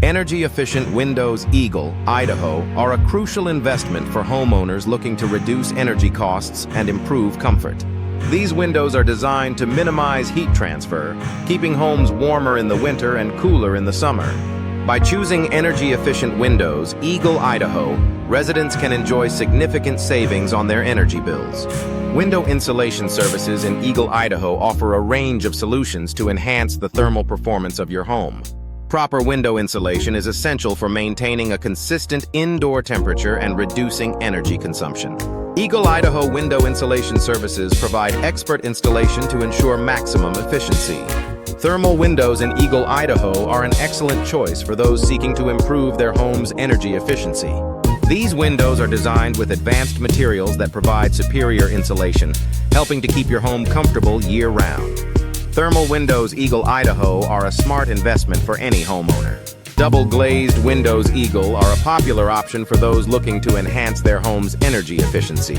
Energy-efficient windows Eagle Idaho are a crucial investment for homeowners looking to reduce energy costs and improve comfort. These windows are designed to minimize heat transfer, keeping homes warmer in the winter and cooler in the summer. By choosing energy-efficient windows Eagle Idaho, residents can enjoy significant savings on their energy bills. Window insulation services in Eagle Idaho offer a range of solutions to enhance the thermal performance of your home. Proper window insulation is essential for maintaining a consistent indoor temperature and reducing energy consumption. Eagle Idaho Window Insulation Services provide expert installation to ensure maximum efficiency. Thermal windows in Eagle Idaho are an excellent choice for those seeking to improve their home's energy efficiency. These windows are designed with advanced materials that provide superior insulation, helping to keep your home comfortable year-round. Thermal windows Eagle Idaho are a smart investment for any homeowner. Double-glazed windows Eagle are a popular option for those looking to enhance their home's energy efficiency.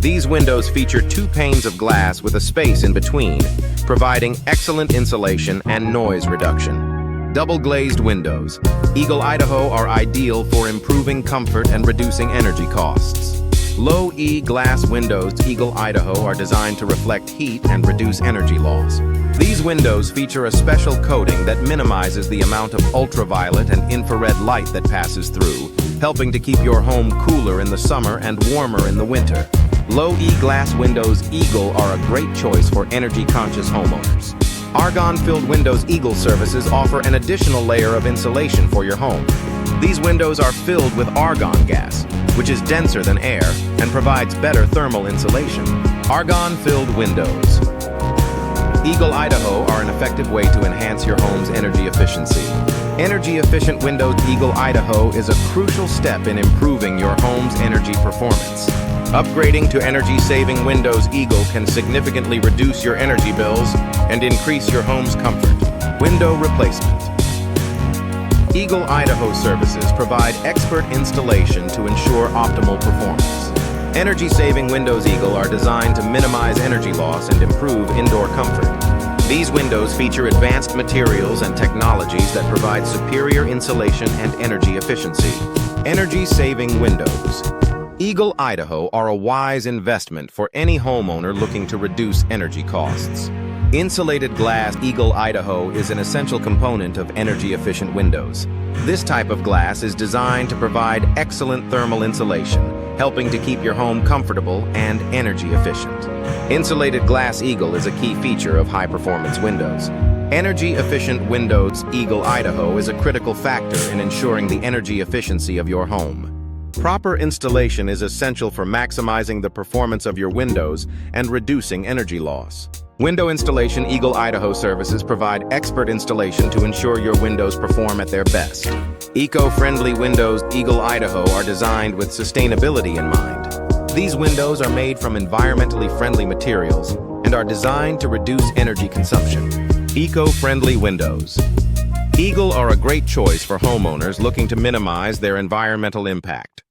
These windows feature 2 panes of glass with a space in between, providing excellent insulation and noise reduction. Double-glazed windows Eagle Idaho are ideal for improving comfort and reducing energy costs. Low-E glass windows Eagle Idaho are designed to reflect heat and reduce energy loss. These windows feature a special coating that minimizes the amount of ultraviolet and infrared light that passes through, helping to keep your home cooler in the summer and warmer in the winter. Low-E glass windows Eagle are a great choice for energy-conscious homeowners. Argon-filled windows Eagle services offer an additional layer of insulation for your home. These windows are filled with argon gas, which is denser than air and provides better thermal insulation. Argon-filled windows Eagle Idaho are an effective way to enhance your home's energy efficiency. Energy-efficient windows Eagle Idaho is a crucial step in improving your home's energy performance. Upgrading to energy-saving windows Eagle can significantly reduce your energy bills and increase your home's comfort. Window replacement. Eagle Idaho services provide expert installation to ensure optimal performance. Energy-saving windows Eagle are designed to minimize energy loss and improve indoor comfort. These windows feature advanced materials and technologies that provide superior insulation and energy efficiency. Energy-saving windows Eagle Idaho are a wise investment for any homeowner looking to reduce energy costs. Insulated glass Eagle Idaho is an essential component of energy-efficient windows. This type of glass is designed to provide excellent thermal insulation, helping to keep your home comfortable and energy efficient. Insulated glass Eagle is a key feature of high-performance windows. Energy-efficient windows Eagle Idaho is a critical factor in ensuring the energy efficiency of your home. Proper installation is essential for maximizing the performance of your windows and reducing energy loss. Window installation Eagle Idaho services provide expert installation to ensure your windows perform at their best. Eco-friendly windows Eagle Idaho are designed with sustainability in mind. These windows are made from environmentally friendly materials and are designed to reduce energy consumption. Eco-friendly windows Eagle are a great choice for homeowners looking to minimize their environmental impact.